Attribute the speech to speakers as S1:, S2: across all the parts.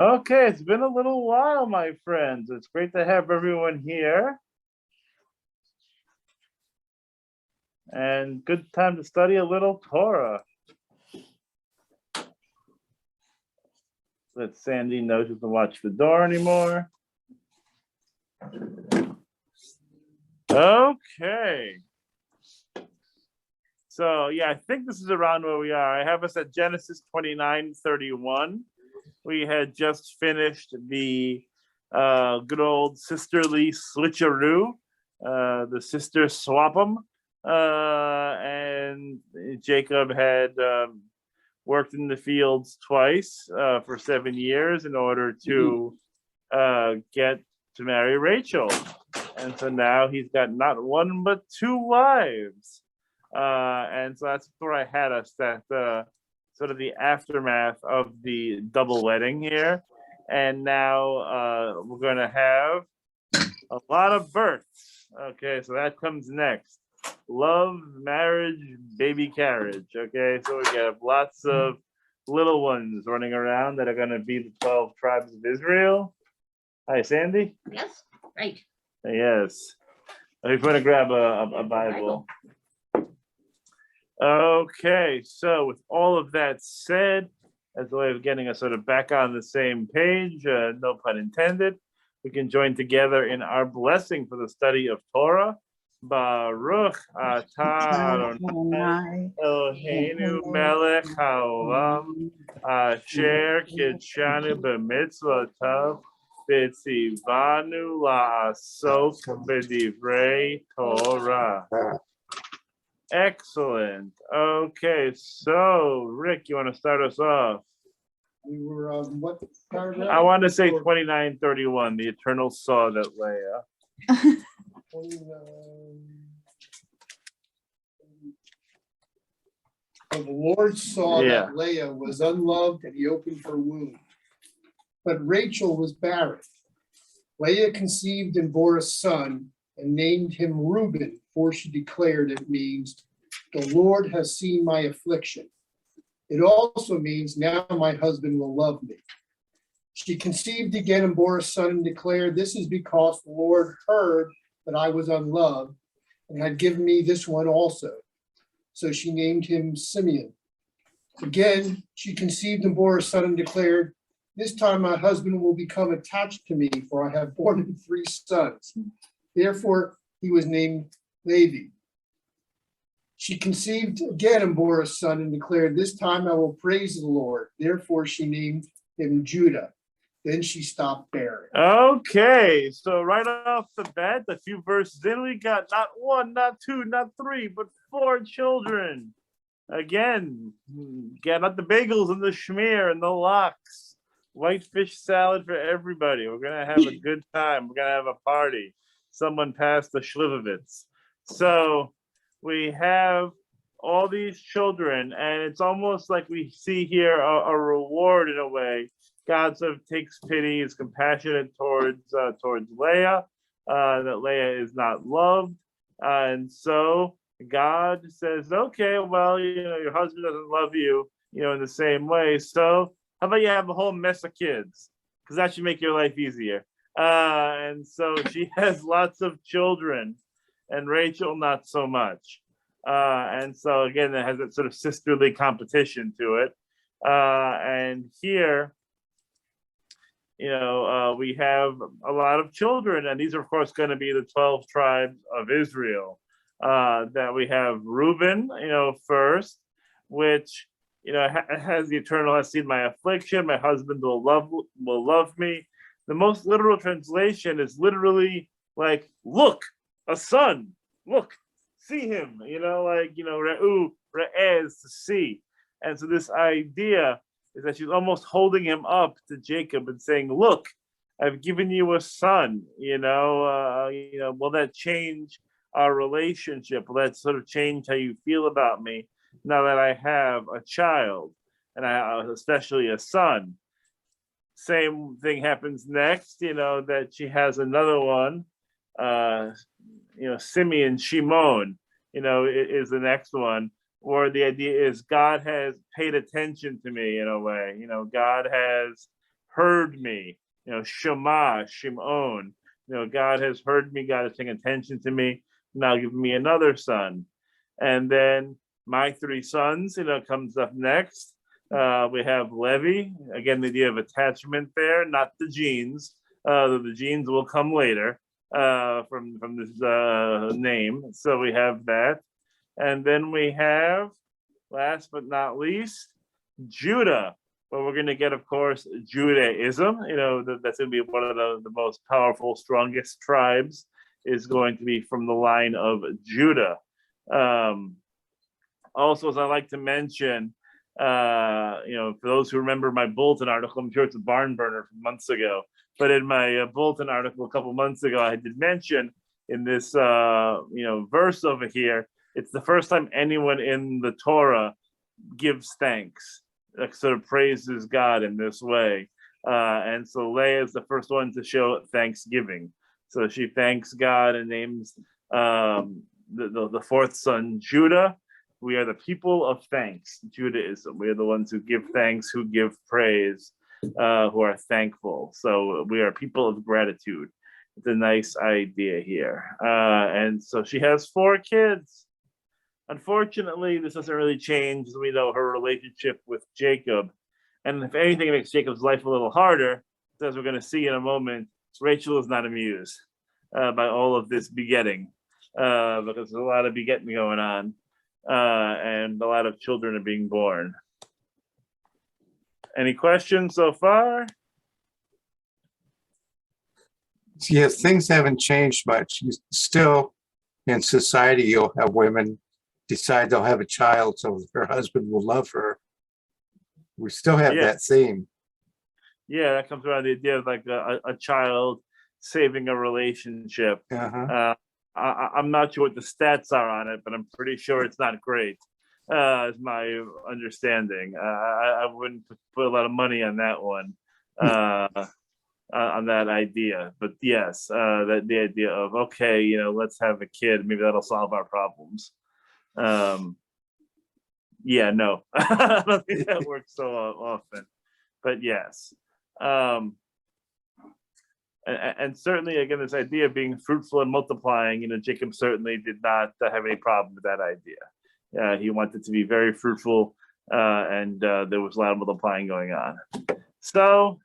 S1: Okay, it's been a little while, my friends. It's great to have everyone here. And good time to study a little Torah. Let Sandy know she doesn't watch the door anymore. Okay. So, yeah, I think this is around where we are. I have us at Genesis 29:31. We had just finished the good old sisterly switcheroo, the sister swap 'em. And Jacob had worked in the fields twice for 7 years in order to get to marry Rachel. And so now he's got not one but two wives. And so that's where I had us, that sort of the aftermath of the double wedding here. And now we're going to have a lot of births. Okay, so that comes next. Love, marriage, baby carriage. Okay, so we have lots of little ones running around that are going to be the 12 tribes of Israel. Hi, Sandy.
S2: Yes, right.
S1: Yes. If you want to grab a Bible. Okay, so with all of that said, as a way of getting us sort of back on the same page, no pun intended, we can join together in our blessing for the study of Torah. Baruch atah Adonai Eloheinu melech haolam asher kitshanu b'mitzvotav v'tzivanu la'asok b'divrei Torah. Excellent. Okay, so Rick, you want to start us off?
S3: We were on what paragraph?
S1: I want to say 29:31. The Eternal saw that Leah.
S3: 29. So the Lord saw that Leah was unloved, and he opened her womb. But Rachel was barren. Leah conceived and bore a son, and named him Reuben, for she declared, it means, the Lord has seen my affliction. It also means, now my husband will love me. She conceived again and bore a son and declared, this is because the Lord heard that I was unloved and had given me this one also. So she named him Simeon. Again, she conceived and bore a son and declared, this time my husband will become attached to me, for I have borne him 3 sons. Therefore, he was named Levi. She conceived again and bore a son and declared, this time I will praise the Lord. Therefore, she named him Judah. Then she stopped bearing.
S1: Okay, so right off the bat, a few verses in, we got not 1, not 2, not 3, but 4 children. Again, get out the bagels and the schmear and the lox. White fish salad for everybody. We're going to have a good time. We're going to have a party. Someone passed the Schlivovitz. So we have all these children, and it's almost like we see here a reward in a way. God sort of takes pity, is compassionate towards Leah, that Leah is not loved. And so God says, okay, well, your husband doesn't love you, in the same way. So how about you have a whole mess of kids? Because that should make your life easier. And so she has lots of children, and Rachel not so much. And so again, it has that sort of sisterly competition to it. And here, we have a lot of children, and these are, of course, going to be the 12 tribes of Israel. That we have Reuben, first, which, has the eternal has seen my affliction. My husband will love me. The most literal translation is literally like, look, a son, look, see him, re'u, re'ez, to see. And so this idea is that she's almost holding him up to Jacob and saying, look, I've given you a son, will that change our relationship? Will that sort of change how you feel about me now that I have a child, and especially a son? Same thing happens next, that she has another one, Simeon, Shimon, is the next one, where the idea is God has paid attention to me in a way. God has heard me. Shema, Shimon. God has heard me. God is paying attention to me. Now give me another son. And then my three sons, comes up next. We have Levi. Again, the idea of attachment there, not the genes. The genes will come later from this name. So we have that. And then we have, last but not least, Judah. But we're going to get, of course, Judaism. That's going to be one of the most powerful, strongest tribes, is going to be from the line of Judah. Also, as I like to mention, for those who remember my bulletin article, I'm sure it's a barn burner from months ago, but in my bulletin article a couple months ago, I did mention in this, verse over here, it's the first time anyone in the Torah gives thanks, sort of praises God in this way. And so Leah is the first one to show thanksgiving. So she thanks God and names the fourth son, Judah. We are the people of thanks, Judaism. We are the ones who give thanks, who give praise, who are thankful. So we are people of gratitude. It's a nice idea here. And so she has 4 kids. Unfortunately, this doesn't really change, as we know, her relationship with Jacob. And if anything, it makes Jacob's life a little harder. As we're going to see in a moment, Rachel is not amused by all of this begetting, because there's a lot of begetting going on, and a lot of children are being born. Any questions so far?
S2: Yes, things haven't changed much. Still, in society, you'll have women decide they'll have a child so her husband will love her. We still have that theme.
S1: Yeah, that comes around the idea of like a child saving a relationship. I'm not sure what the stats are on it, but I'm pretty sure it's not great, is my understanding. I wouldn't put a lot of money on that one, on that idea. But yes, that the idea of, okay, let's have a kid, maybe that'll solve our problems. Yeah, no, I don't think that works so often, but yes. And certainly, again, this idea of being fruitful and multiplying, Jacob certainly did not have any problem with that idea. He wanted to be very fruitful, and there was a lot of multiplying going on. So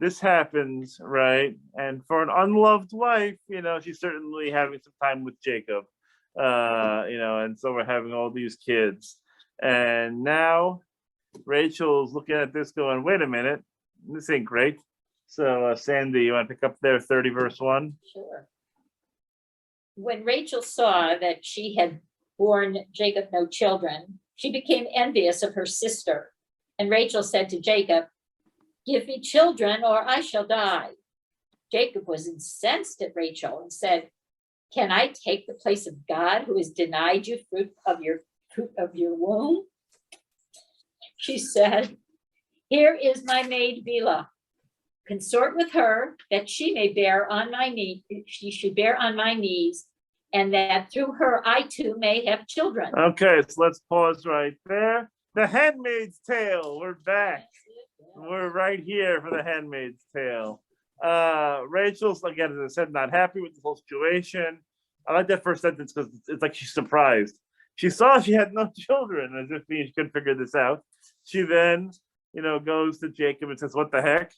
S1: this happens, right? And for an unloved wife, she's certainly having some time with Jacob, and so we're having all these kids. And now Rachel's looking at this going, wait a minute, this ain't great. So Sandy, you want to pick up there 30 verse 1?
S4: Sure. When Rachel saw that she had borne Jacob no children, she became envious of her sister. And Rachel said to Jacob, "Give me children or I shall die." Jacob was incensed at Rachel and said, "Can I take the place of God who has denied you fruit of your womb?" She said, "Here is my maid Bilhah. Consort with her, that she may bear on my knee. She should bear on my knees, and that through her I too may have children."
S1: Okay, so let's pause right there. The Handmaid's Tale. We're back. We're right here for the Handmaid's Tale. Rachel's, again, as I said, not happy with the whole situation. I like that first sentence because it's like she's surprised. She saw she had no children, as if she couldn't figure this out. She then, goes to Jacob and says, "What the heck?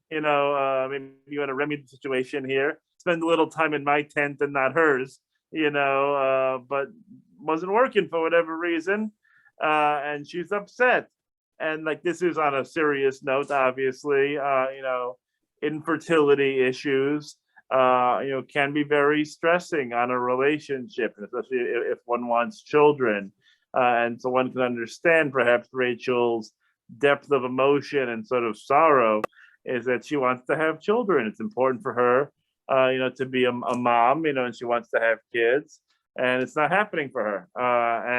S1: Maybe you want to remedy the situation here. Spend a little time in my tent and not hers, but wasn't working for whatever reason. And she's upset. And like, this is on a serious note, obviously, infertility issues, can be very stressing on a relationship, especially if one wants children. And so one can understand perhaps Rachel's depth of emotion and sort of sorrow is that she wants to have children. It's important for her, to be a mom, and she wants to have kids, and it's not happening for her.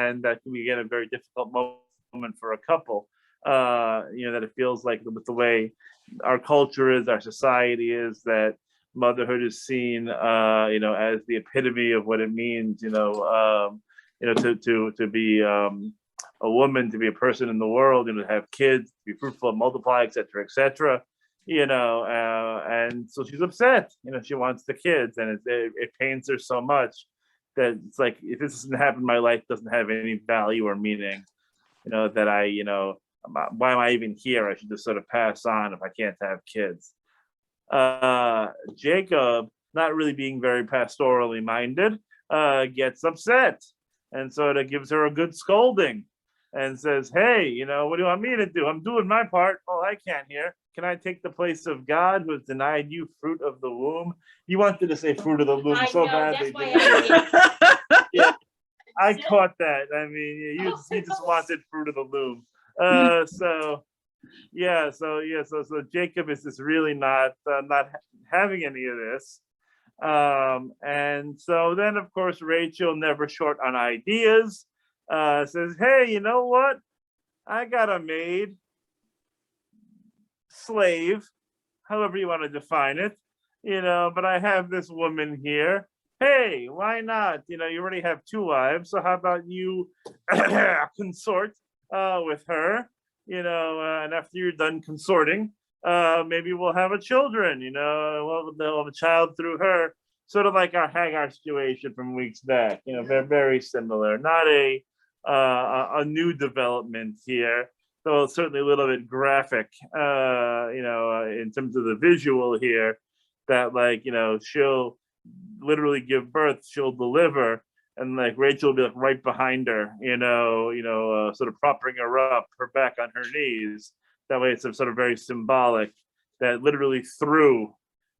S1: And that can be, again, a very difficult moment for a couple, that it feels like with the way our culture is, our society is, that motherhood is seen, as the epitome of what it means, to be a woman, to be a person in the world, to have kids, to be fruitful and multiply, et cetera, et cetera. and so she's upset. She wants the kids, and it pains her so much that it's like, if this doesn't happen, my life doesn't have any value or meaning. That why am I even here? I should just sort of pass on if I can't have kids. Jacob, not really being very pastorally minded, gets upset and sort of gives her a good scolding and says, hey, what do you want me to do? I'm doing my part. Oh, I can't hear. Can I take the place of God who has denied you fruit of the womb? You wanted to say fruit of the womb so badly. Yeah, I caught that. I mean, you just wanted fruit of the loom. So Jacob is just really not having any of this. And so then, of course, Rachel, never short on ideas, says, hey, you know what? I got a maid, slave, however you want to define it, but I have this woman here. Hey, why not? You already have 2 wives, so how about you consort with her, and after you're done consorting, maybe we'll have a children, they'll have a child through her, sort of like our Hagar situation from weeks back, very, very similar. Not a new development here, though it's certainly a little bit graphic, in terms of the visual here, that she'll literally give birth, she'll deliver, and Rachel will be right behind her, sort of propping her up, her back on her knees. That way it's sort of very symbolic that literally through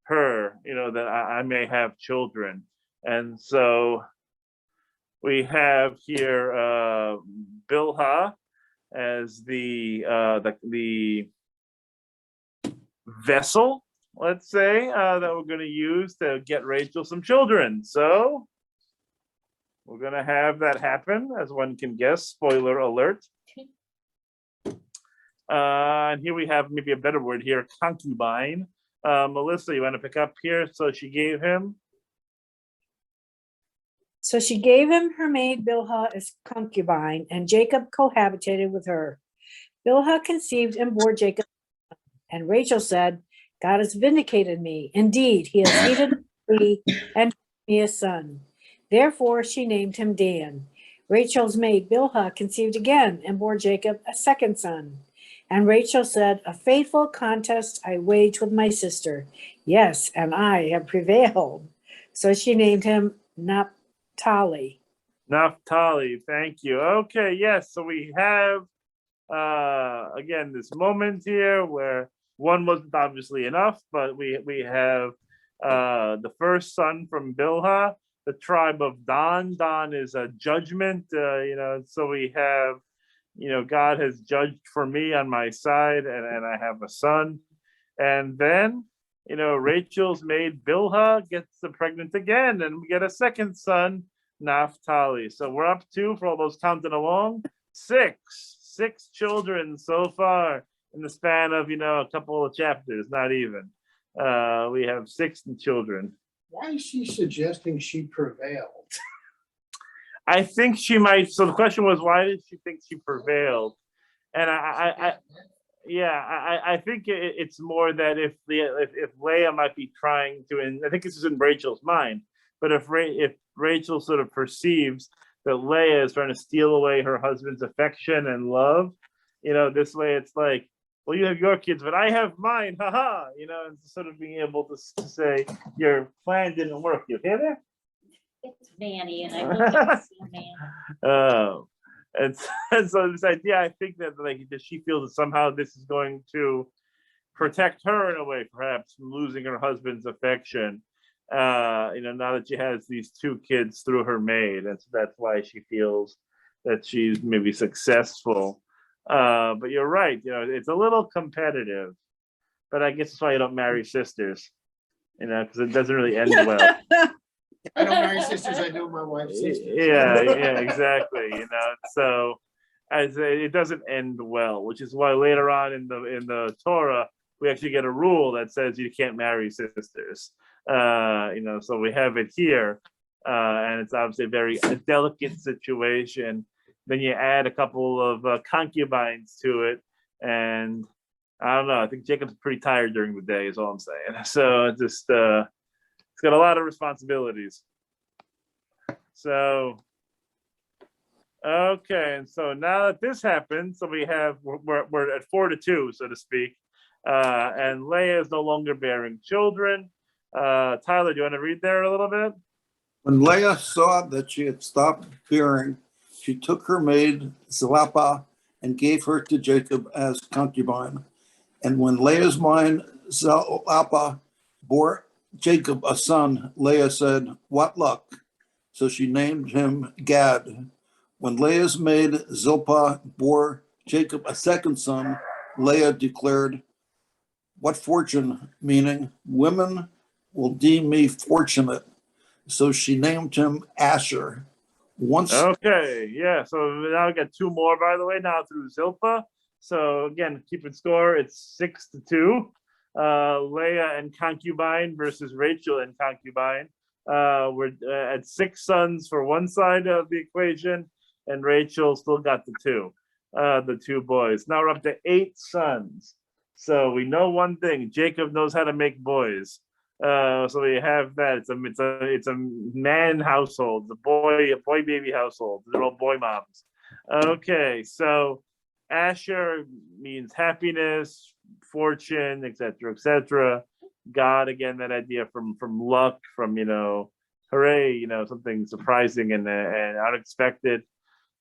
S1: her, that I may have children. And so we have here Bilhah as the vessel, let's say, that we're going to use to get Rachel some children. So we're going to have that happen, as one can guess. Spoiler alert. And here we have maybe a better word here, concubine. Melissa, you want to pick up here? So she gave him
S5: her maid Bilhah as concubine, and Jacob cohabitated with her. Bilhah conceived and bore Jacob, and Rachel said, God has vindicated me. Indeed, he has hated me and given me a son. Therefore, she named him Dan. Rachel's maid Bilhah conceived again and bore Jacob a second son. And Rachel said, a faithful contest I wage with my sister. Yes, and I have prevailed. So she named him Naphtali.
S1: Naphtali, thank you. Okay, yes, so we have, again, this moment here where one wasn't obviously enough, but we have the first son from Bilhah, the tribe of Dan. Dan is a judgment, so we have, God has judged for me on my side, and I have a son. And then, Rachel's maid Bilhah gets pregnant again, and we get a second son, Naphtali. So we're up to, for all those counting along, 6 children so far in the span of, a couple of chapters, not even. We have 6 children.
S3: Why is she suggesting she prevailed?
S1: I think she might. So the question was, why did she think she prevailed? And I think it's more that if Leah might be trying to, and I think this is in Rachel's mind, but if Rachel sort of perceives that Leah is trying to steal away her husband's affection and love, this way it's like, well, you have your kids, but I have mine, haha, and sort of being able to say your plan didn't work. You hear that?
S4: It's Manny, and I looked at Manny.
S1: And so this idea, I think that that she feels that somehow this is going to protect her in a way, perhaps from losing her husband's affection. Now that she has these 2 kids through her maid, and so that's why she feels that she's maybe successful. But you're right, it's a little competitive, but I guess that's why you don't marry sisters, because it doesn't really end well.
S3: I don't marry sisters, I know my wife's sisters.
S1: Yeah, exactly. So it doesn't end well, which is why later on in the Torah we actually get a rule that says you can't marry sisters. So we have it here, and it's obviously a delicate situation. Then you add a couple of concubines to it, and I don't know. I think Jacob's pretty tired during the day, is all I'm saying. So it's got a lot of responsibilities. So okay, and so now that this happened, so we're at 4-2, so to speak, and Leah is no longer bearing children. Tyler, do you want to read there a little bit?
S6: When Leah saw that she had stopped bearing, she took her maid Zilpah and gave her to Jacob as concubine. And when Leah's mind Zilpah bore Jacob a son, Leah said, "What luck!" So she named him Gad. When Leah's maid Zilpah bore Jacob a second son, Leah declared, "What fortune," meaning, "Women will deem me fortunate." So she named him Asher. Once
S1: Okay, yeah. So now we got 2 more, by the way, now through Zilpah. So again, keeping score, it's 6-2. Leah and concubine versus Rachel and concubine. We're at 6 sons for one side of the equation, and Rachel still got the 2 boys. Now we're up to 8 sons. So we know one thing: Jacob knows how to make boys. So we have that. It's a man household, a boy baby household. They're all boy moms. Okay, so Asher means happiness, fortune, etc., etc. God, again, that idea from luck, from hooray, something surprising and unexpected.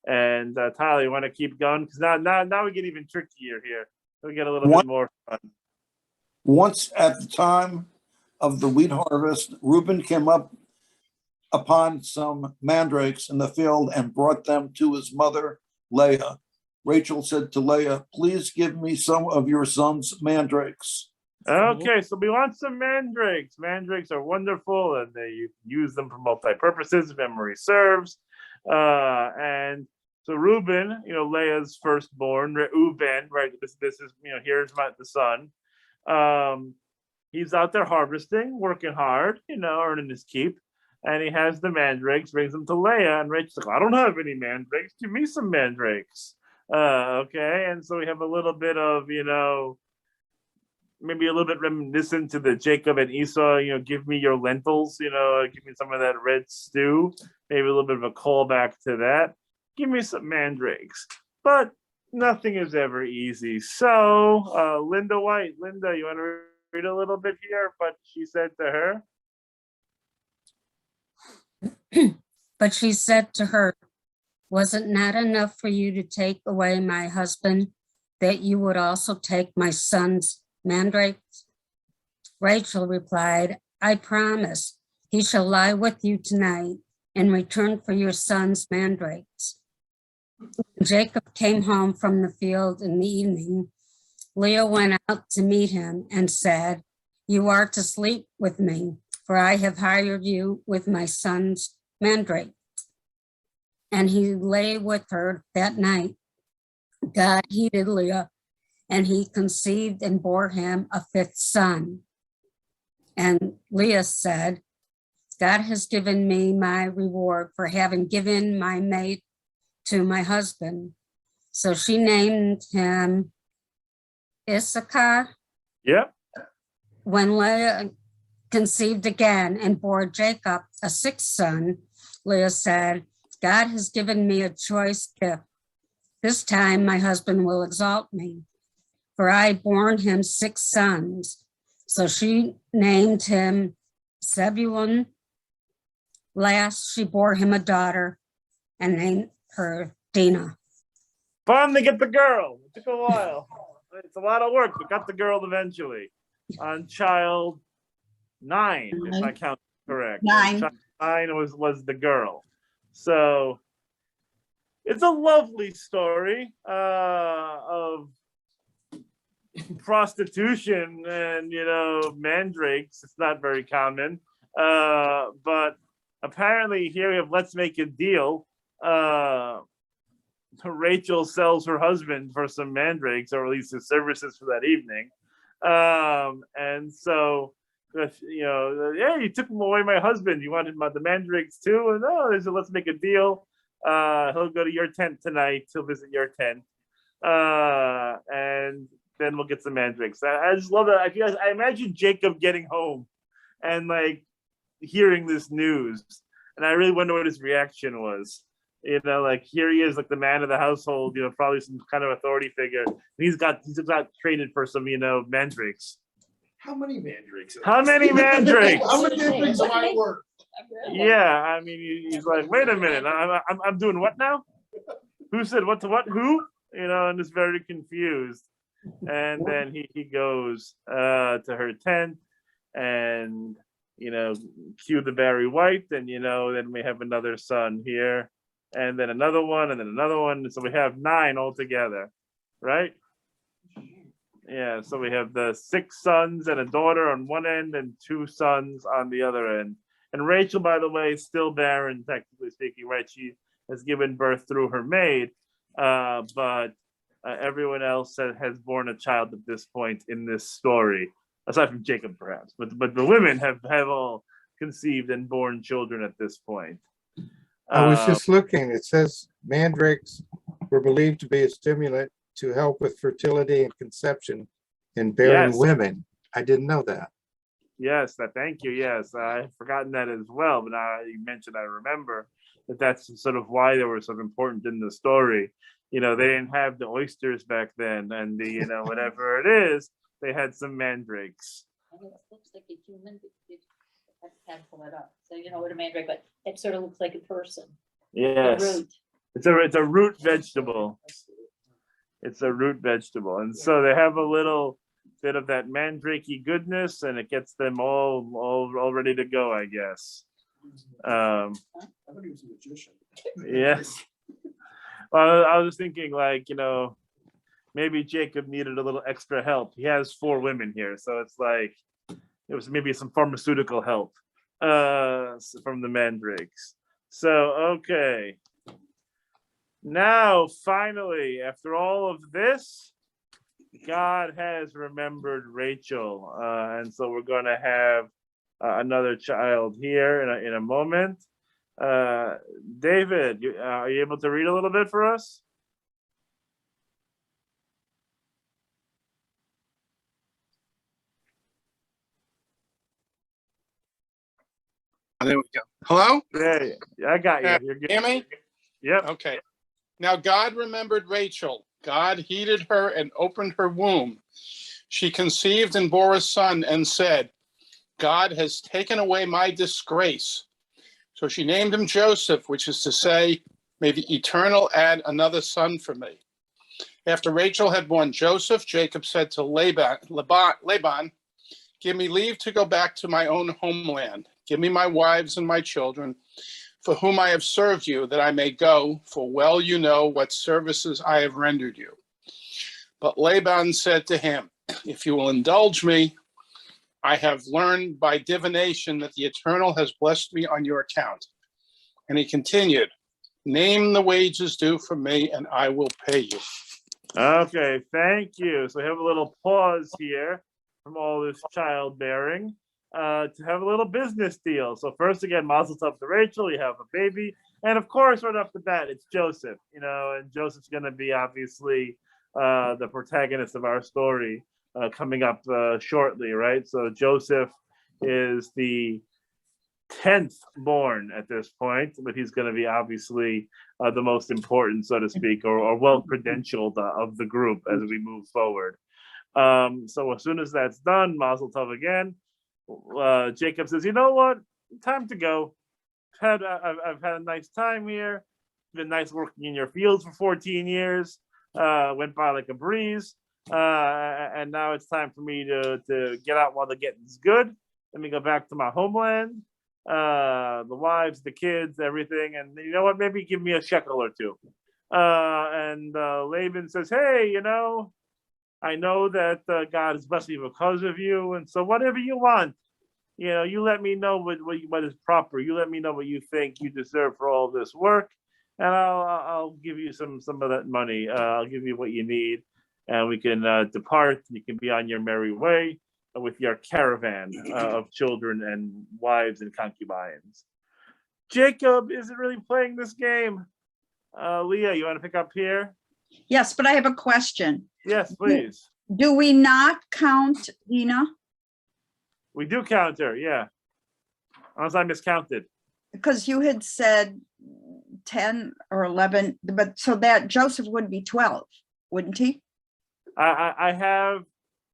S1: And Tyler, you want to keep going, because now we get even trickier here. We get a little bit more fun.
S6: Once at the time of the wheat harvest, Reuben came up upon some mandrakes in the field and brought them to his mother, Leah. Rachel said to Leah, "Please give me some of your son's mandrakes."
S1: Okay, so we want some mandrakes. Mandrakes are wonderful, and you use them for multi-purposes, memory serves. And so Reuben, Leah's firstborn, Reuben, right? This is, here's the son. He's out there harvesting, working hard, earning his keep. And he has the mandrakes, brings them to Leah, and Rachel's like, "I don't have any mandrakes. Give me some mandrakes." Okay, and so we have a little bit of, maybe a little bit reminiscent to the Jacob and Esau, "Give me your lentils, give me some of that red stew." Maybe a little bit of a callback to that. Give me some mandrakes. But nothing is ever easy. So, Linda White, you want to read a little bit here what she said to her?
S7: But she said to her, "Was it not enough for you to take away my husband, that you would also take my son's mandrakes?" Rachel replied, "I promise he shall lie with you tonight in return for your son's mandrakes." When Jacob came home from the field in the evening, Leah went out to meet him and said, "You are to sleep with me, for I have hired you with my son's mandrake." And he lay with her that night. God heeded Leah, and he conceived and bore him a 5th son. And Leah said, "God has given me my reward for having given my mate to my husband." So she named him Issachar.
S1: Yep.
S7: When Leah conceived again and bore Jacob a 6th son, Leah said, "God has given me a choice gift. This time my husband will exalt me, for I born him 6 sons." So she named him Zebulun. Last, she bore him a daughter and named her Dinah.
S1: Finally get the girl. It took a while. It's a lot of work, but got the girl eventually. On child 9, if my count is correct.
S8: 9.
S1: Child 9 was the girl. So it's a lovely story of prostitution and mandrakes. It's not very common, but apparently here we have "Let's make a deal." Rachel sells her husband for some mandrakes, or at least his services for that evening. And so, "Yeah, you took away my husband. You wanted the mandrakes too?" And there's a "Let's make a deal." He'll go to your tent tonight. He'll visit your tent. And then we'll get some mandrakes. I just love that. I imagine Jacob getting home and like hearing this news, and I really wonder what his reaction was. You know, like here he is, like the man of the household. You know, probably some kind of authority figure. And he's got traded for some, mandrakes.
S3: How many mandrakes?
S1: How many mandrakes?
S3: How many mandrakes am I worth?
S1: Yeah, I mean, he's like, wait a minute, I'm doing what now? Who said what to what? Who? And is very confused. And then he goes to her tent, and cue the Barry White, and then we have another son here, and then another one, and then another one. So we have 9 altogether, right? Yeah, so we have the 6 sons and a daughter on one end, and 2 sons on the other end. And Rachel, by the way, is still barren, technically speaking, right? She has given birth through her maid, but everyone else has born a child at this point in this story, aside from Jacob, perhaps. But the women have all conceived and born children at this point.
S2: I was just looking. It says mandrakes were believed to be a stimulant to help with fertility and conception in barren women. I didn't know that.
S1: Yes, thank you. Yes, I've forgotten that as well. But now you mentioned, I remember that's sort of why they were so important in the story. They didn't have the oysters back then, and the whatever it is, they had some mandrakes.
S4: And it looks like a human. I can't pull it up. So what a mandrake, but it sort of looks like a person.
S1: Yes,
S4: A root.
S1: It's a root vegetable. It's a root vegetable, and so they have a little bit of that mandrakey goodness, and it gets them all ready to go, I guess.
S3: I thought he was a magician.
S1: Yes. Well, I was thinking, like, maybe Jacob needed a little extra help. He has 4 women here, so it's like it was maybe some pharmaceutical help from the mandrakes. So, okay. Now, finally, after all of this, God has remembered Rachel. And so we're going to have another child here in a moment. David, are you able to read a little bit for us?
S8: There we go. Hello?
S1: Yeah, I got you. You're good.
S8: Hear me?
S1: Yep.
S8: Okay. Now God remembered Rachel. God heeded her and opened her womb. She conceived and bore a son and said, God has taken away my disgrace. So she named him Joseph, which is to say, may the Eternal add another son for me. After Rachel had born Joseph, Jacob said to Laban, give me leave to go back to my own homeland. Give me my wives and my children, for whom I have served you, that I may go, for well you know what services I have rendered you. But Laban said to him, if you will indulge me, I have learned by divination that the Eternal has blessed me on your account. And he continued, name the wages due from me, and I will pay you.
S1: Okay, thank you. So we have a little pause here from all this childbearing to have a little business deal. So first, again, mazel tov to Rachel. You have a baby. And of course, right off the bat, it's Joseph, and Joseph's going to be obviously the protagonist of our story coming up shortly, right? So Joseph is the 10th born at this point, but he's going to be obviously the most important, so to speak, or well-credentialed of the group as we move forward. So as soon as that's done, mazel tov again. Jacob says, you know what? Time to go. I've had a nice time here. It's been nice working in your fields for 14 years. Went by like a breeze. And now it's time for me to get out while the getting's good. Let me go back to my homeland. The wives, the kids, everything. And you know what? Maybe give me a shekel or 2. And Laban says, hey, I know that God is blessing you because of you. And so whatever you want, you let me know what is proper. You let me know what you think you deserve for all this work. And I'll give you some of that money. I'll give you what you need. And we can depart. You can be on your merry way with your caravan of children and wives and concubines. Jacob isn't really playing this game. Leah, you want to pick up here?
S9: Yes, but I have a question.
S1: Yes, please.
S9: Do we not count Dina?
S1: We do count her, yeah. Unless I miscounted.
S9: Because you had said 10 or 11, but so that Joseph would be 12, wouldn't he?
S1: I have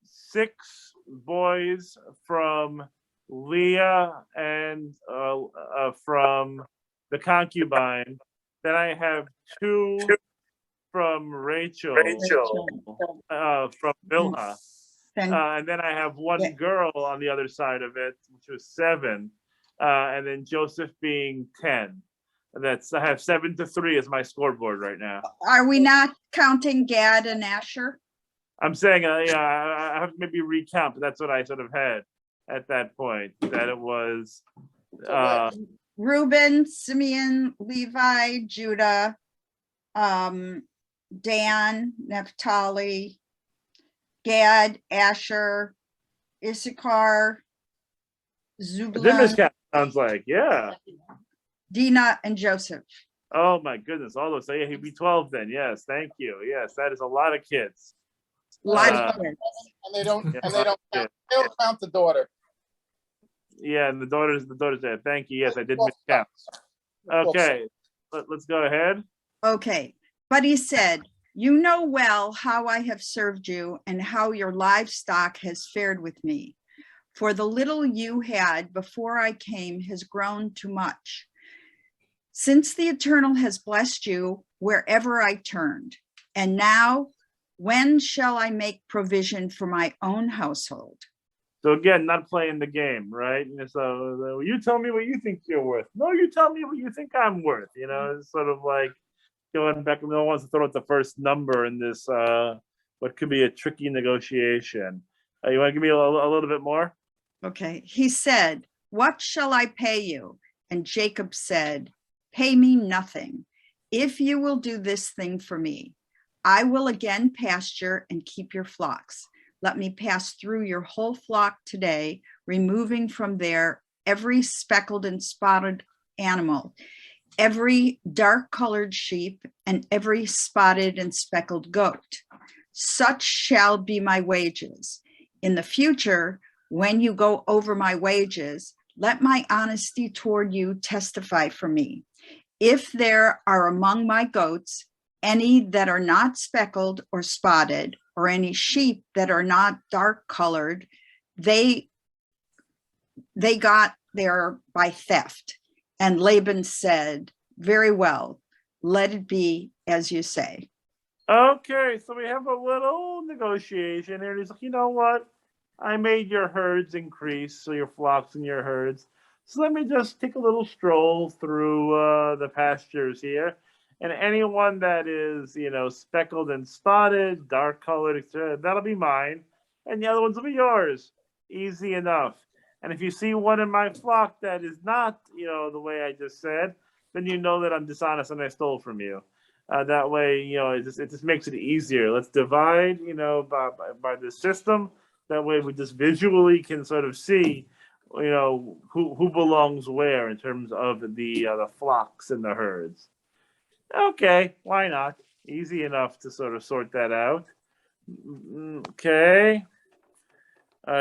S1: 6 boys from Leah and from the concubine. Then I have 2 from Rachel, from Bilhah. And then I have 1 girl on the other side of it, which was 7. And then Joseph being 10. And I have 7 to 3 as my scoreboard right now.
S9: Are we not counting Gad and Asher?
S1: I'm saying, yeah, I have to maybe recount, but that's what I sort of had at that point, that it was
S9: Reuben, Simeon, Levi, Judah, Dan, Naphtali, Gad, Asher, Issachar, Zebulun,
S1: sounds like, yeah.
S9: Dinah, and Joseph.
S1: Oh my goodness, all those. So yeah, he'd be 12 then. Yes, thank you. Yes, that is a lot of kids.
S9: Lot of kids.
S8: And they don't count the daughter.
S1: Yeah, and the daughter's there. Thank you. Yes, I did miscount. Okay, let's go ahead.
S9: Okay, but he said, you know well how I have served you and how your livestock has fared with me. For the little you had before I came has grown too much. Since the Eternal has blessed you wherever I turned, and now when shall I make provision for my own household?
S1: So again, not playing the game, right? And so you tell me what you think you're worth. No, you tell me what you think I'm worth. You know, it's sort of like going back. No one wants to throw out the first number in this, what could be a tricky negotiation. You want to give me a little bit more?
S9: Okay, he said, what shall I pay you? And Jacob said, pay me nothing. If you will do this thing for me, I will again pasture and keep your flocks. Let me pass through your whole flock today, removing from there every speckled and spotted animal, every dark colored sheep, and every spotted and speckled goat. Such shall be my wages. In the future, when you go over my wages, let my honesty toward you testify for me. If there are among my goats any that are not speckled or spotted, or any sheep that are not dark colored, they got there by theft. And Laban said, very well, let it be as you say.
S1: Okay, so we have a little negotiation here. He's like, you know what? I made your herds increase, so your flocks and your herds. So let me just take a little stroll through the pastures here. And anyone that is, you know, speckled and spotted, dark colored, etc., that'll be mine. And the other ones will be yours. Easy enough. And if you see one in my flock that is not, you know, the way I just said, then you know that I'm dishonest and I stole from you. That way, you know, it just makes it easier. Let's divide, you know, by the system. That way we just visually can sort of see, you know, who belongs where in terms of the flocks and the herds. Okay, why not? Easy enough to sort of sort that out. Okay.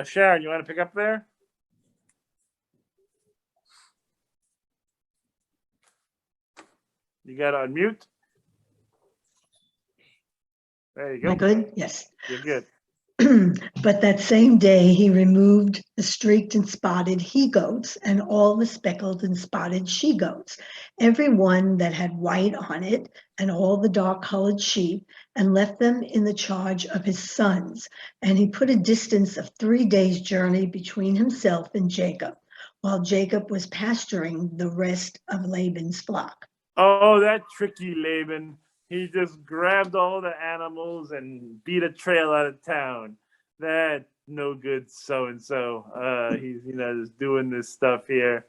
S1: Sharon, you want to pick up there? You got to unmute. There you go.
S10: Am I good? Yes.
S1: You're good.
S10: But that same day he removed the streaked and spotted he-goats and all the speckled and spotted she-goats, every one that had white on it, and all the dark-colored sheep, and left them in the charge of his sons. And he put a distance of 3 days' journey between himself and Jacob, while Jacob was pasturing the rest of Laban's flock.
S1: Oh, that tricky Laban. He just grabbed all the animals and beat a trail out of town. That no good so-and-so. He's, you know, just doing this stuff here.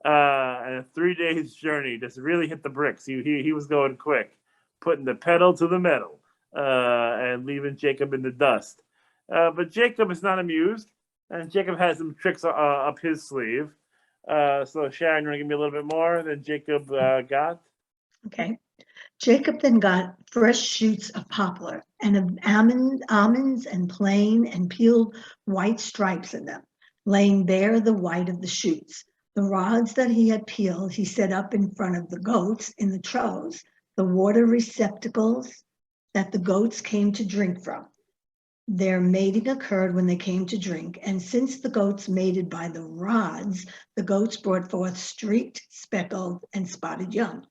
S1: And a 3 days journey just really hit the bricks. He was going quick, putting the pedal to the metal and leaving Jacob in the dust. But Jacob is not amused, and Jacob has some tricks up his sleeve. So Sharon, you want to give me a little bit more than Jacob got?
S10: Okay. Jacob then got fresh shoots of poplar and of almonds and plain and peeled white stripes in them, laying bare the white of the shoots. The rods that he had peeled, he set up in front of the goats in the troughs, the water receptacles that the goats came to drink from. Their mating occurred when they came to drink, and since the goats mated by the rods, the goats brought forth streaked, speckled, and spotted young.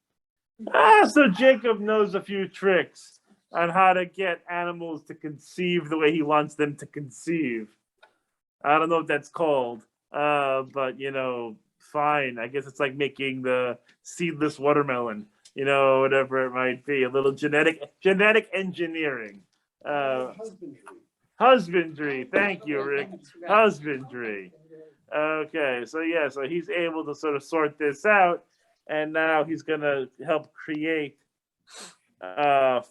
S1: So Jacob knows a few tricks on how to get animals to conceive the way he wants them to conceive. I don't know what that's called, but fine. I guess it's like making the seedless watermelon, whatever it might be. A little genetic engineering. Husbandry. Thank you, Rick. Husbandry. Okay, so he's able to sort of sort this out, and now he's gonna help create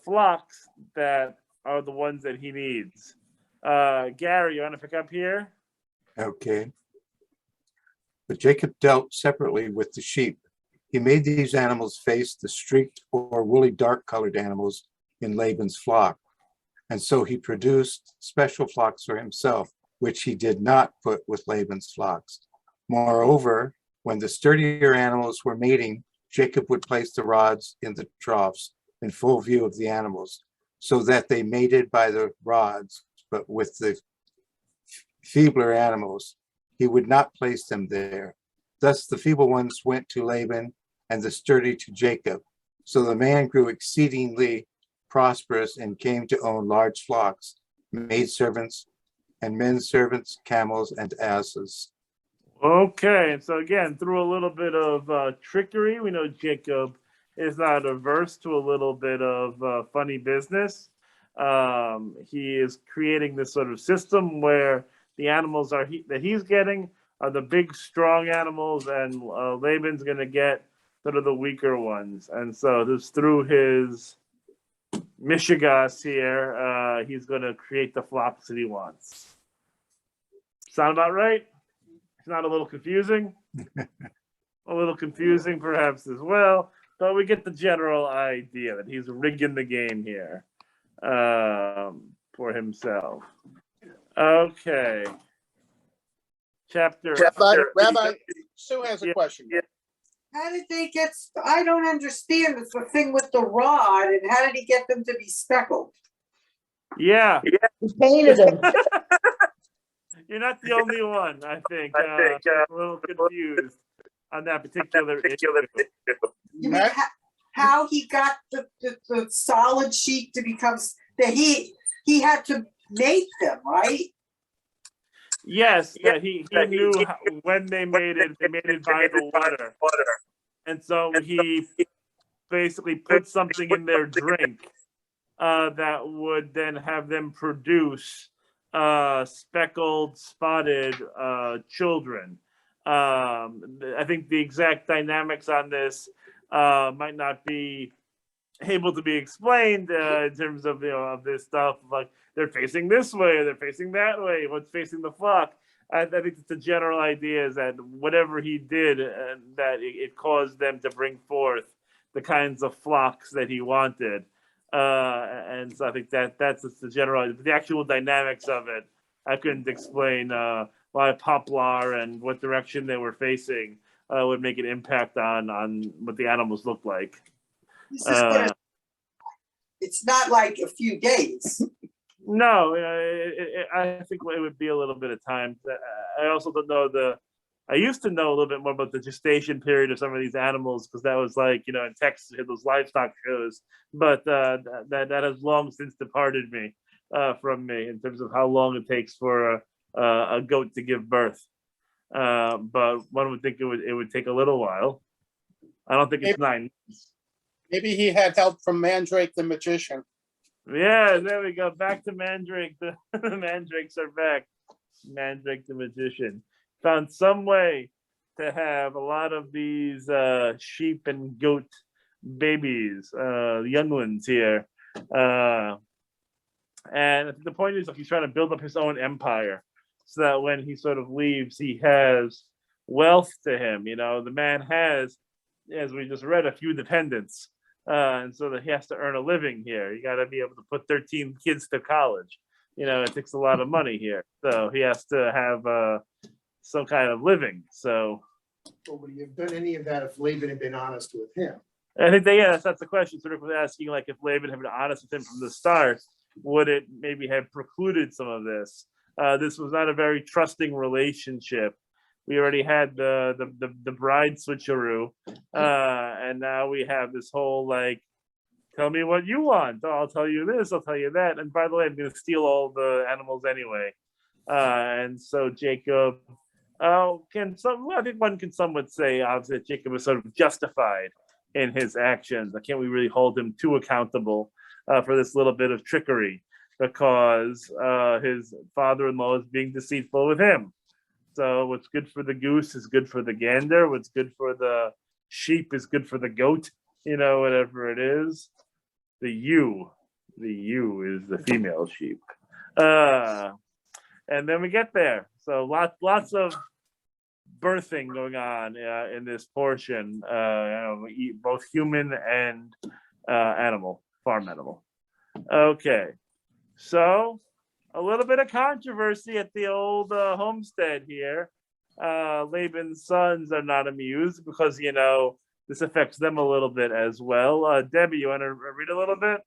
S1: flocks that are the ones that he needs. Gary, you want to pick up here?
S2: Okay. But Jacob dealt separately with the sheep. He made these animals face the streaked or woolly dark-colored animals in Laban's flock. And so he produced special flocks for himself, which he did not put with Laban's flocks. Moreover, when the sturdier animals were mating, Jacob would place the rods in the troughs in full view of the animals, so that they mated by the rods, but with the feebler animals, he would not place them there. Thus the feeble ones went to Laban and the sturdy to Jacob. So the man grew exceedingly prosperous and came to own large flocks, maidservants and men servants, camels and asses.
S1: Okay, and so again, through a little bit of trickery, we know Jacob is not averse to a little bit of funny business. He is creating this sort of system where the animals that he's getting are the big, strong animals, and Laban's going to get sort of the weaker ones. And so this through his Mishigas here, he's going to create the flocks that he wants. Sound about right? It's not a little confusing? A little confusing perhaps as well, but we get the general idea that he's rigging the game here for himself. Okay. Chapter.
S8: Rabbi, Sue has a question.
S11: How did they get, I don't understand the thing with the rod, and how did he get them to be speckled?
S1: Yeah.
S10: He painted them.
S1: You're not the only one, I think. I'm a little confused on that particular issue.
S11: You mean how he got the solid sheet to become, that he had to make them, right?
S1: Yes, that he knew when they made it by the water. And so he basically put something in their drink that would then have them produce speckled, spotted children. I think the exact dynamics on this might not be able to be explained in terms of of this stuff, like they're facing this way or they're facing that way, what's facing the flock. I think the general idea is that whatever he did, that it caused them to bring forth the kinds of flocks that he wanted. And so I think that's the general, the actual dynamics of it. I couldn't explain why poplar and what direction they were facing would make an impact on what the animals looked like.
S11: This is it's not like a few days.
S1: No, I think it would be a little bit of time. I also don't know I used to know a little bit more about the gestation period of some of these animals, because that was like, in Texas, those livestock shows. But that has long since departed me from me in terms of how long it takes for a goat to give birth. But one would think it would take a little while. I don't think it's 9 months.
S8: Maybe he had help from Mandrake the magician.
S1: Yeah, there we go. Back to Mandrake. The Mandrakes are back. Mandrake the magician found some way to have a lot of these sheep and goat babies, young ones here. And the point is, he's trying to build up his own empire so that when he sort of leaves, he has wealth to him. The man has, as we just read, a few dependents. And so that he has to earn a living here. You got to be able to put 13 kids to college. It takes a lot of money here, so he has to have some kind of living. So,
S3: Well, would he have done any of that if Laban had been honest with him?
S1: I think that's the question. Sort of was asking, like, if Laban had been honest with him from the start, would it maybe have precluded some of this? This was not a very trusting relationship. We already had the bride switcheroo, and now we have this whole, like, tell me what you want. I'll tell you this. I'll tell you that. And by the way, I'm going to steal all the animals anyway. And so Jacob, I think one can somewhat say, obviously, that Jacob was sort of justified in his actions. Can't we really hold him too accountable for this little bit of trickery, because his father-in-law is being deceitful with him. So what's good for the goose is good for the gander. What's good for the sheep is good for the goat. Whatever it is. The ewe is the female sheep. And then we get there. So lots of birthing going on in this portion. We eat both human and farm animal. Okay, so a little bit of controversy at the old homestead here. Laban's sons are not amused because this affects them a little bit as well. Debbie, you want to read a little bit?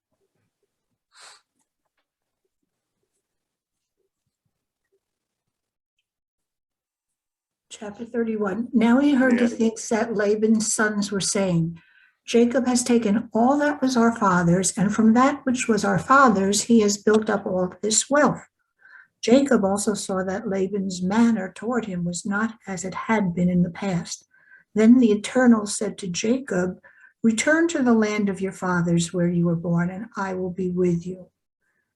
S10: Chapter 31. Now he heard the things that Laban's sons were saying. Jacob has taken all that was our father's, and from that which was our father's, he has built up all this wealth. Jacob also saw that Laban's manner toward him was not as it had been in the past. Then the Eternal said to Jacob, return to the land of your fathers where you were born, and I will be with you.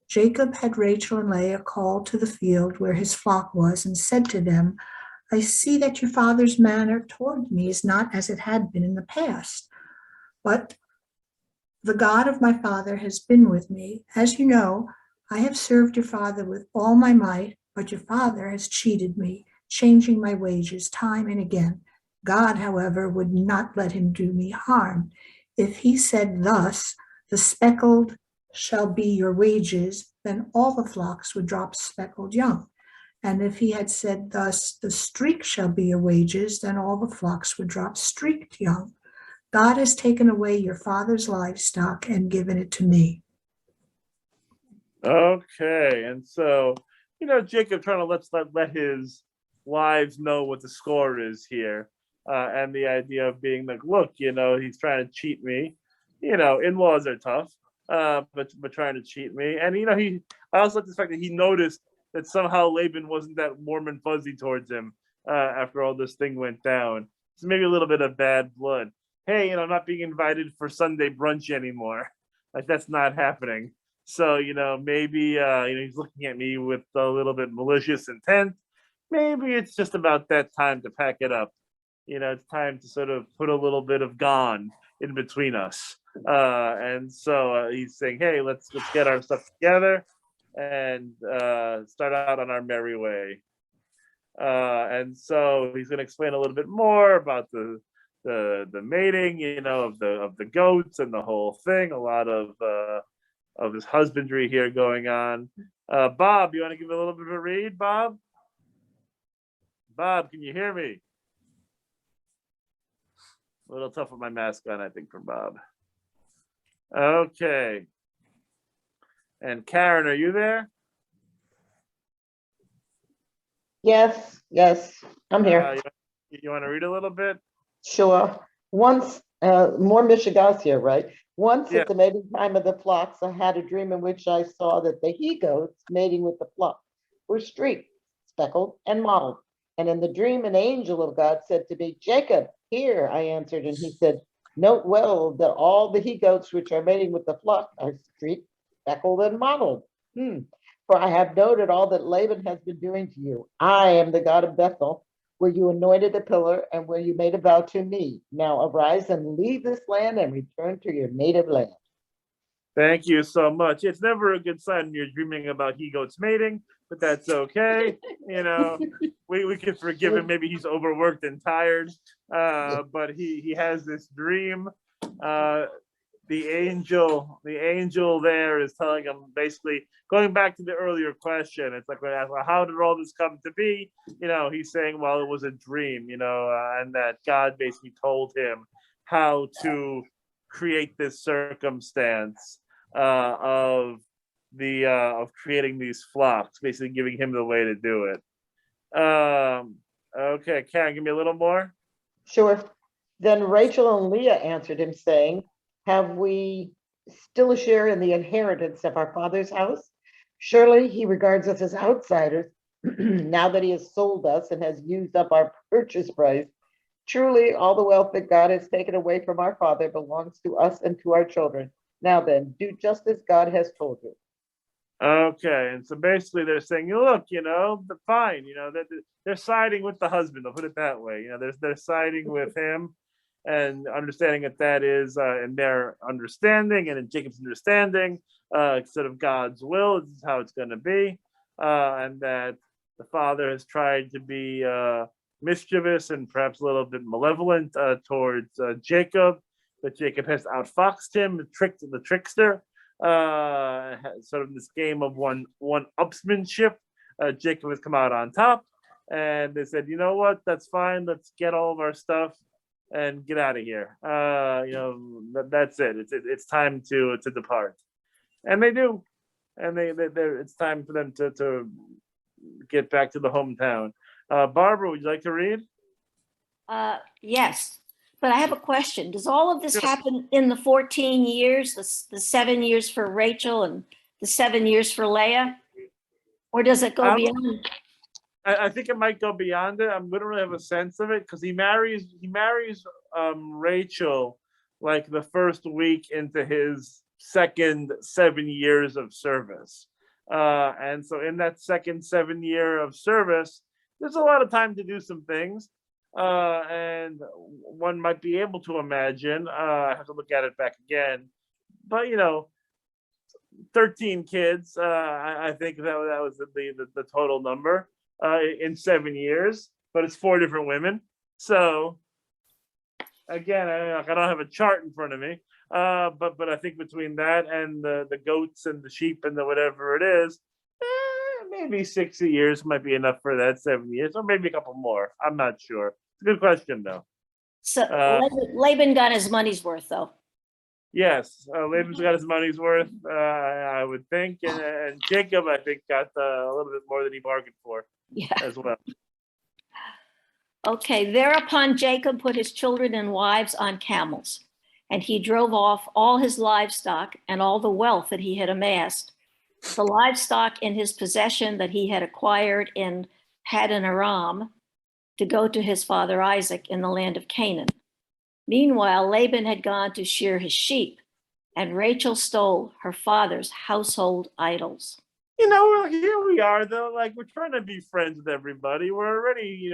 S10: Jacob had Rachel and Leah called to the field where his flock was, and said to them, I see that your father's manner toward me is not as it had been in the past, but the God of my father has been with me. As you know, I have served your father with all my might, but your father has cheated me, changing my wages time and again. God, however, would not let him do me harm. If he said thus, the speckled shall be your wages, then all the flocks would drop speckled young. And if he had said thus, the streak shall be your wages, then all the flocks would drop streaked young. God has taken away your father's livestock and given it to me.
S1: Okay, and so, Jacob trying to let his wives know what the score is here. And the idea of being like, look, he's trying to cheat me. In-laws are tough, but trying to cheat me. And, I also like the fact that he noticed that somehow Laban wasn't that warm and fuzzy towards him after all this thing went down. So maybe a little bit of bad blood. Hey, I'm not being invited for Sunday brunch anymore. Like, that's not happening. So, maybe, he's looking at me with a little bit malicious intent. Maybe it's just about that time to pack it up. It's time to sort of put a little bit of gone in between us. And so he's saying, hey, let's get our stuff together and start out on our merry way. And so he's going to explain a little bit more about the mating, of the goats and the whole thing. A lot of this husbandry here going on. Bob, you want to give a little bit of a read, Bob? Bob, can you hear me? A little tough with my mask on, I think, for Bob. Okay. And Karen, are you there?
S12: Yes, I'm here.
S1: You want to read a little bit?
S12: Sure. Once, more Michigas here, right? Once
S1: Yeah.
S12: at the mating time of the flocks, I had a dream in which I saw that the he-goats mating with the flock were streaked, speckled, and mottled. And in the dream, an angel of God said to me, Jacob, here, I answered, and he said, note well that all the he-goats which are mating with the flock are streaked, speckled, and mottled. For I have noted all that Laban has been doing to you. I am the God of Bethel, where you anointed a pillar and where you made a vow to me. Now arise and leave this land and return to your native land.
S1: Thank you so much. It's never a good sign when you're dreaming about he-goats mating, but that's okay. We can forgive him. Maybe he's overworked and tired, but he has this dream. The the angel there is telling him, basically going back to the earlier question. It's like, well, how did all this come to be? He's saying, well, it was a dream, and that God basically told him how to create this circumstance of creating these flocks, basically giving him the way to do it. Okay, Karen, give me a little more.
S12: Sure. Then Rachel and Leah answered him, saying, have we still a share in the inheritance of our father's house? Surely he regards us as outsiders now that he has sold us and has used up our purchase price. Truly, all the wealth that God has taken away from our father belongs to us and to our children. Now then, do just as God has told you.
S1: Okay, and so basically they're saying, look, fine, they're siding with the husband. I'll put it that way. They're siding with him, and understanding that is in their understanding and in Jacob's understanding, instead of God's will, this is how it's going to be, and that the father has tried to be mischievous and perhaps a little bit malevolent towards Jacob, that Jacob has outfoxed him, the trickster. Sort of this game of one-upsmanship. Jacob has come out on top, and they said, you know what, that's fine, let's get all of our stuff and get out of here. That's it. It's time to depart, and they do, and it's time for them to get back to the hometown. Barbara, would you like to read?
S13: Yes, but I have a question. Does all of this happen in the 14 years, the 7 years for Rachel and the 7 years for Leah? Or does it go beyond?
S1: I think it might go beyond it. I literally have a sense of it because he marries Rachel like the first week into his second 7 years of service. And so in that second 7 year of service, there's a lot of time to do some things. And one might be able to imagine, I have to look at it back again, but 13 kids, I think that was the total number in 7 years, but it's 4 different women. So again, I don't have a chart in front of me, but I think between that and the goats and the sheep and the whatever it is, maybe 60 years might be enough for that 7 years, or maybe a couple more. I'm not sure. It's a good question, though.
S13: So Laban got his money's worth, though.
S1: Yes, Laban's got his money's worth, I would think, and Jacob, I think, got a little bit more than he bargained for, as well.
S13: Okay, thereupon Jacob put his children and wives on camels, and he drove off all his livestock and all the wealth that he had amassed, the livestock in his possession that he had acquired in Paddan Aram, to go to his father Isaac in the land of Canaan. Meanwhile, Laban had gone to shear his sheep, and Rachel stole her father's household idols.
S1: Here we are, though, like we're trying to be friends with everybody. We're already,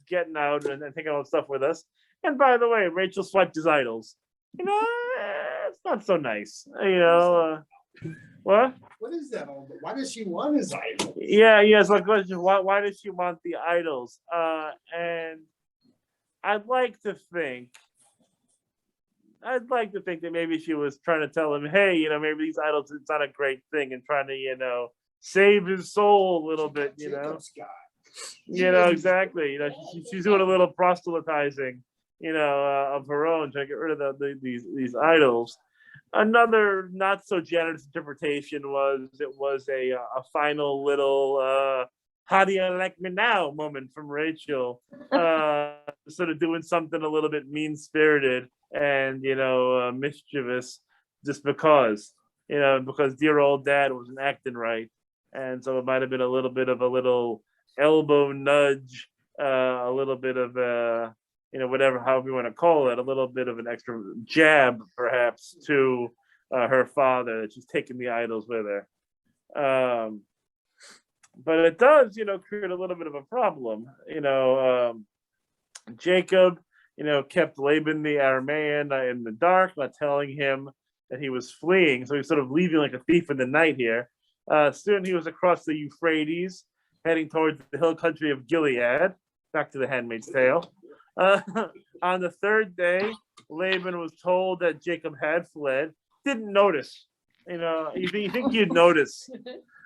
S1: getting out and taking all the stuff with us. And by the way, Rachel swiped his idols. It's not so nice. What?
S3: What is that all? Why does she want his idols?
S1: It's like question. Why does she want the idols? And I'd like to think that maybe she was trying to tell him, hey, maybe these idols, it's not a great thing, and trying to, save his soul a little bit, exactly. She's doing a little proselytizing, of her own, trying to get rid of these idols. Another not so generous interpretation was it was a final little how do you like me now moment from Rachel, sort of doing something a little bit mean-spirited and mischievous, just because dear old dad wasn't acting right, and so it might have been a little bit of a little elbow nudge, a little bit of however you want to call it, a little bit of an extra jab, perhaps, to her father, that she's taking the idols with her. But it does, create a little bit of a problem. Jacob, kept Laban the Aramean in the dark, not telling him that he was fleeing. So he's sort of leaving like a thief in the night here. Soon he was across the Euphrates, heading towards the hill country of Gilead, back to the Handmaid's Tale. Uh, on the third day, Laban was told that Jacob had fled. Didn't notice. You think you'd notice,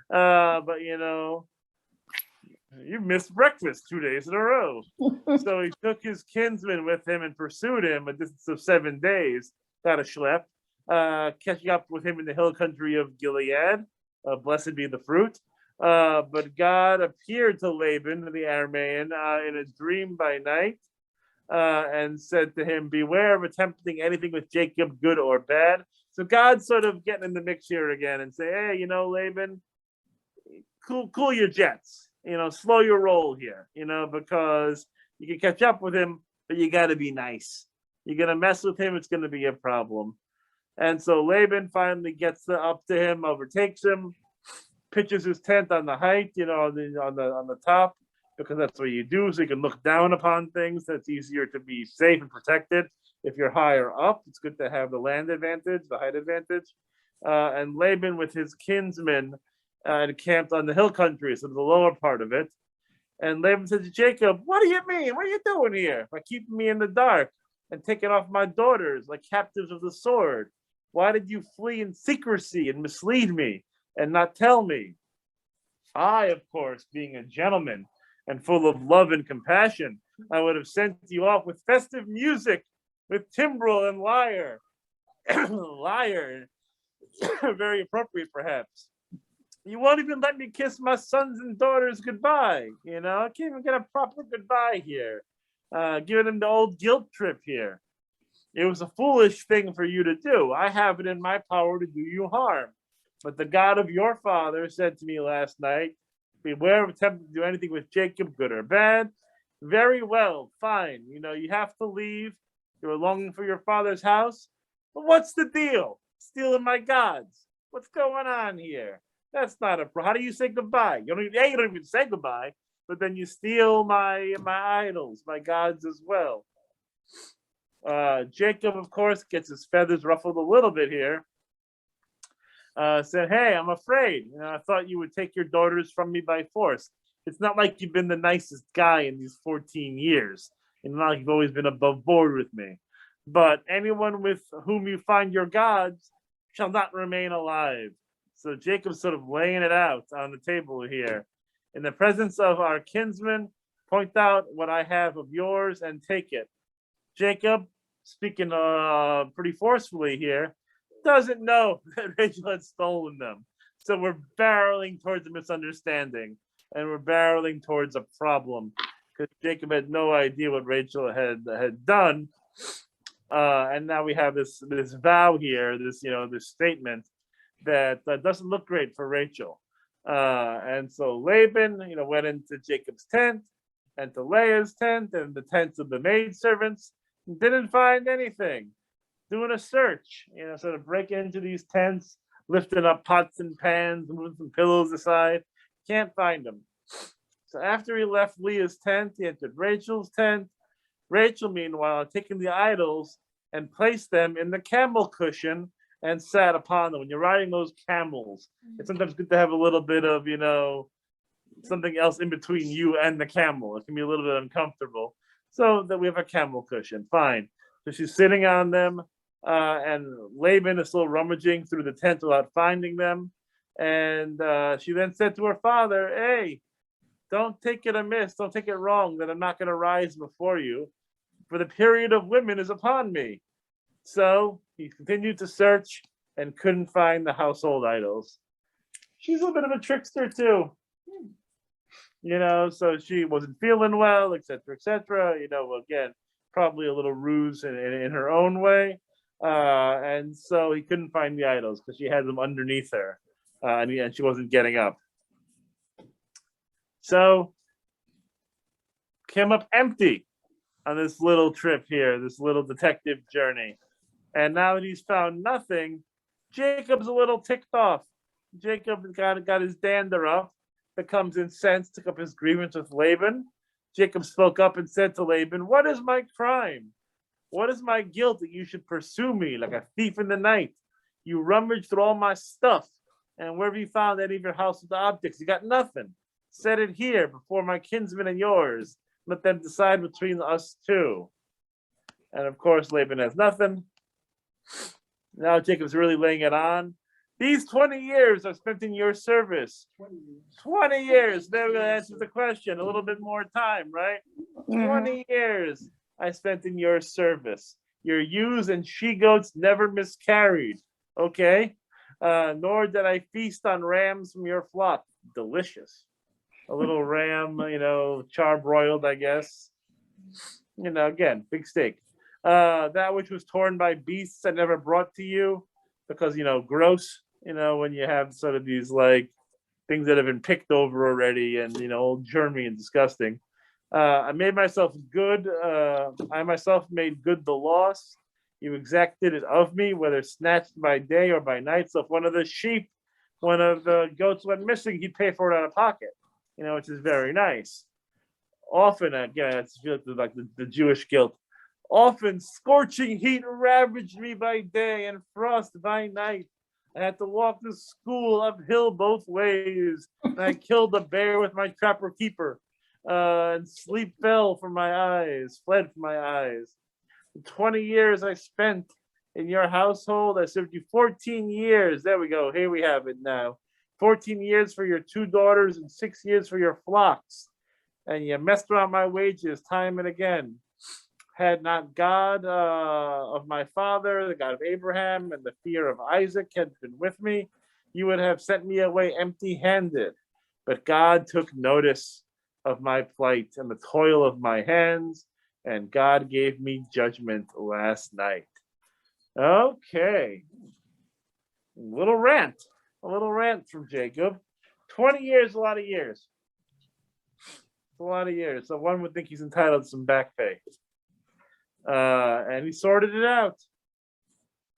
S1: but you missed breakfast 2 days in a row. So he took his kinsman with him and pursued him a distance of 7 days. Got a schlep, catching up with him in the hill country of Gilead. Blessed be the fruit. But God appeared to Laban, the Aramean, in a dream by night, and said to him, beware of attempting anything with Jacob, good or bad. So God's sort of getting in the mix here again and say, hey, Laban, cool your jets, slow your roll here, because you can catch up with him, but you got to be nice. You're going to mess with him, it's going to be a problem. And so Laban finally gets up to him, overtakes him, pitches his tent on the height, on the top, because that's what you do, so you can look down upon things. That's easier to be safe and protected. If you're higher up, it's good to have the land advantage, the height advantage. And Laban with his kinsmen camped on the hill country, so the lower part of it. And Laban said to Jacob, what do you mean? What are you doing here by keeping me in the dark and taking off my daughters like captives of the sword? Why did you flee in secrecy and mislead me and not tell me? I, of course, being a gentleman and full of love and compassion, I would have sent you off with festive music, with timbrel and lyre. Lyre, very appropriate perhaps. You won't even let me kiss my sons and daughters goodbye. I can't even get a proper goodbye here. Giving him the old guilt trip here. It was a foolish thing for you to do. I have it in my power to do you harm. But the God of your father said to me last night, beware of attempting to do anything with Jacob, good or bad. Very well, fine. You have to leave. You're longing for your father's house. But what's the deal? Stealing my gods. What's going on here? That's not a problem. How do you say goodbye? You don't even say goodbye, but then you steal my idols, my gods as well. Jacob, of course, gets his feathers ruffled a little bit here. Said, hey, I'm afraid. I thought you would take your daughters from me by force. It's not like you've been the nicest guy in these 14 years. It's not like you've always been above board with me. But anyone with whom you find your gods shall not remain alive. So Jacob's sort of laying it out on the table here. In the presence of our kinsmen, point out what I have of yours and take it. Jacob, speaking pretty forcefully here, doesn't know that Rachel had stolen them. So we're barreling towards a misunderstanding, and we're barreling towards a problem because Jacob had no idea what Rachel had done. And now we have this vow here, this statement that doesn't look great for Rachel. And so Laban, went into Jacob's tent and to Leah's tent and the tents of the maidservants, didn't find anything. Doing a search, sort of breaking into these tents, lifting up pots and pans, moving some pillows aside, can't find them. So after he left Leah's tent, he entered Rachel's tent. Rachel, meanwhile, had taken the idols and placed them in the camel cushion and sat upon them. When you're riding those camels, it's sometimes good to have a little bit of, something else in between you and the camel. It can be a little bit uncomfortable. So that we have a camel cushion, fine. So she's sitting on them, and Laban is still rummaging through the tent without finding them. And she then said to her father, hey, don't take it amiss, don't take it wrong that I'm not going to rise before you, for the period of women is upon me. So he continued to search and couldn't find the household idols. She's a little bit of a trickster too. So she wasn't feeling well, etc. Again, probably a little ruse in her own way. And so he couldn't find the idols because she had them underneath her, and she wasn't getting up. So came up empty on this little trip here, this little detective journey. And now that he's found nothing, Jacob's a little ticked off. Jacob got his dander up, becomes incensed, took up his grievance with Laban. Jacob spoke up and said to Laban, what is my crime? What is my guilt that you should pursue me like a thief in the night? You rummaged through all my stuff, and where have you found any of your household objects? You got nothing. Set it here before my kinsmen and yours. Let them decide between us two. And of course, Laban has nothing. Now Jacob's really laying it on. These 20 years are spent in your service. 20 years. There we answer the question. A little bit more time, right? 20 years I spent in your service. Your ewes and she-goats never miscarried. Okay? Nor did I feast on rams from your flock. Delicious. A little ram, charbroiled, I guess. Again, big steak. That which was torn by beasts I never brought to you because, gross, when you have sort of these like things that have been picked over already and, old germy and disgusting. I made myself good. I myself made good the loss. You exacted it of me, whether snatched by day or by night. So if one of the sheep, one of the goats went missing, he'd pay for it out of pocket, which is very nice. Often, again, it's like the Jewish guilt. Often scorching heat ravaged me by day and frost by night. I had to walk to school uphill both ways. And I killed a bear with my trapper keeper. And sleep fled from my eyes. The 20 years I spent in your household, I served you 14 years. There we go. Here we have it now. 14 years for your 2 daughters and 6 years for your flocks. And you messed around my wages time and again. Had not God of my father, the God of Abraham, and the fear of Isaac had been with me, you would have sent me away empty-handed. But God took notice of my plight and the toil of my hands, and God gave me judgment last night. Okay. A little rant from Jacob. 20 years, a lot of years. It's a lot of years. So one would think he's entitled to some back pay. And he sorted it out.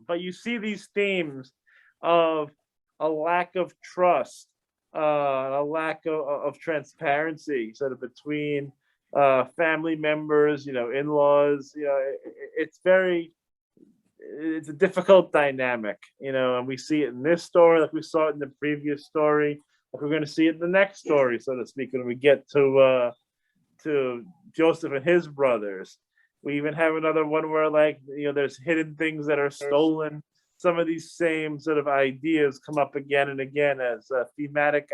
S1: But you see these themes of a lack of trust, a lack of transparency sort of between family members, in-laws. It's a difficult dynamic, and we see it in this story like we saw it in the previous story, like we're going to see it in the next story, so to speak, when we get to Joseph and his brothers. We even have another one where there's hidden things that are stolen. Some of these same sort of ideas come up again and again as thematic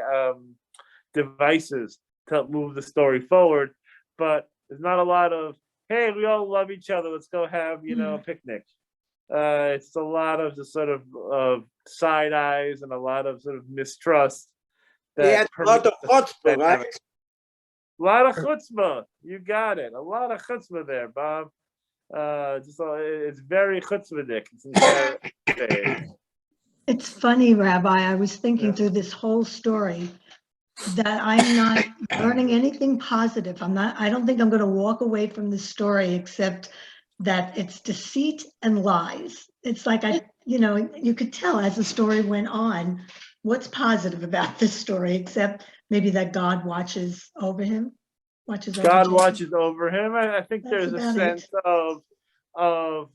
S1: devices to help move the story forward. But there's not a lot of, hey, we all love each other. Let's go have, a picnic. It's a lot of just sort of side eyes and a lot of sort of mistrust.
S6: Yeah, a lot of chutzpah, right?
S1: A lot of chutzpah. You got it. A lot of chutzpah there, Bob. It's very chutzpahdik.
S10: It's funny, Rabbi. I was thinking through this whole story that I'm not learning anything positive. I don't think I'm going to walk away from this story except that it's deceit and lies. It's like you could tell as the story went on what's positive about this story, except maybe that God watches over him. God
S1: watches over him. I think there's a sense of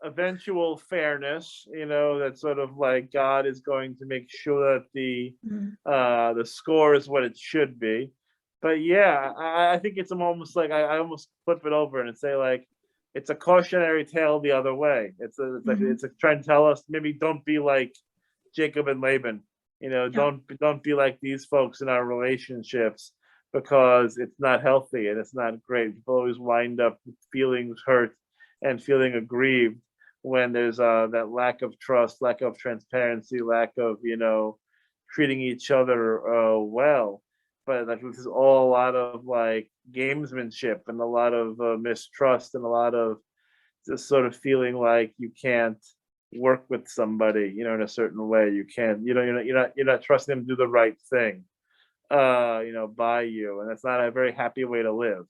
S1: eventual fairness, that sort of like God is going to make sure that the score is what it should be. But yeah, I think it's almost like I almost flip it over and say like it's a cautionary tale the other way. It's trying to tell us maybe don't be like Jacob and Laban. Don't be like these folks in our relationships, because it's not healthy and it's not great. People always wind up with feelings hurt and feeling aggrieved when there's that lack of trust, lack of transparency, lack of treating each other well. But like this is all a lot of like gamesmanship and a lot of mistrust and a lot of just sort of feeling like you can't work with somebody, in a certain way. You can't, you're not trusting them to do the right thing, by you, and that's not a very happy way to live.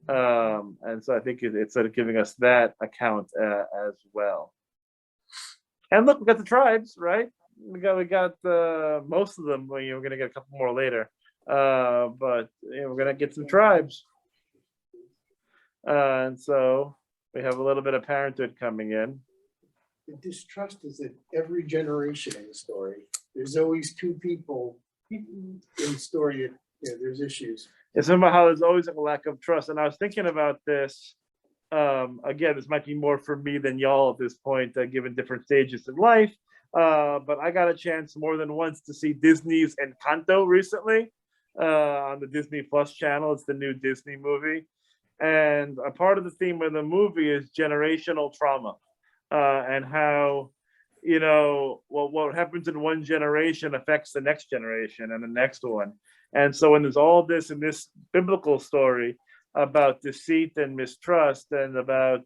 S1: And so I think it's sort of giving us that account as well. And look, we got the tribes, right? We got most of them. We're going to get a couple more later, but we're going to get some tribes, and so we have a little bit of parenthood coming in.
S3: The distrust is in every generation in the story. There's always two people in the story. There's issues.
S1: it's about how there's always a lack of trust. And I was thinking about this. Again, this might be more for me than y'all at this point, given different stages in life. But I got a chance more than once to see Disney's Encanto recently on the Disney Plus channel. It's the new Disney movie. And a part of the theme of the movie is generational trauma, and how, what happens in one generation affects the next generation and the next one. And so when there's all this in this biblical story about deceit and mistrust and about,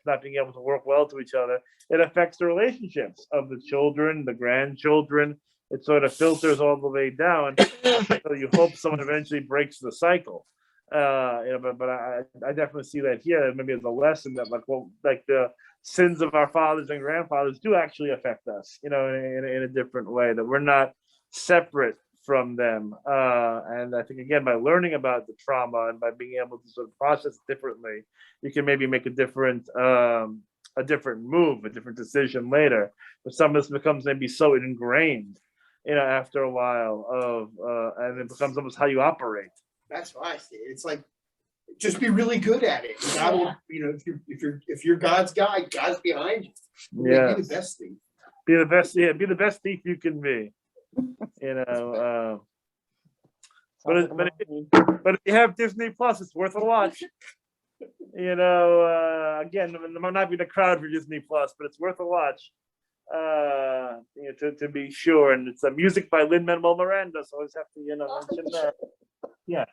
S1: not being able to work well to each other, it affects the relationships of the children, the grandchildren. It sort of filters all the way down. So you hope someone eventually breaks the cycle. But I definitely see that here, maybe as a lesson that like the sins of our fathers and grandfathers do actually affect us, in a different way, that we're not separate from them. And I think, again, by learning about the trauma and by being able to sort of process it differently, you can maybe make a different move, a different decision later. But some of this becomes maybe so ingrained, after a while and it becomes almost how you operate.
S3: That's what I see. It's like, just be really good at it. God will, if you're God's guy, God's behind you.
S1: Yeah.
S3: Be the best thing.
S1: Be the best. Yeah. Be the best thief you can be. But if you have Disney Plus, it's worth a watch. Again, I might not be the crowd for Disney Plus, but it's worth a watch. To be sure. And it's music by Lin-Manuel Miranda, so I always have to mention that. Yeah.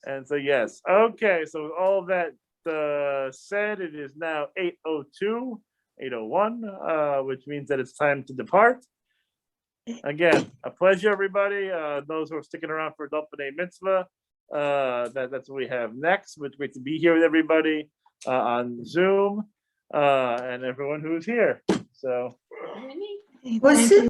S1: And so yes. Okay, so all of that said, it is now 8:02, 8:01, which means that it's time to depart. Again, a pleasure, everybody. Those who are sticking around for Adult B'nai Mitzvah, that's what we have next. It's great to be here with everybody on Zoom, and everyone who's here. So.
S11: Was it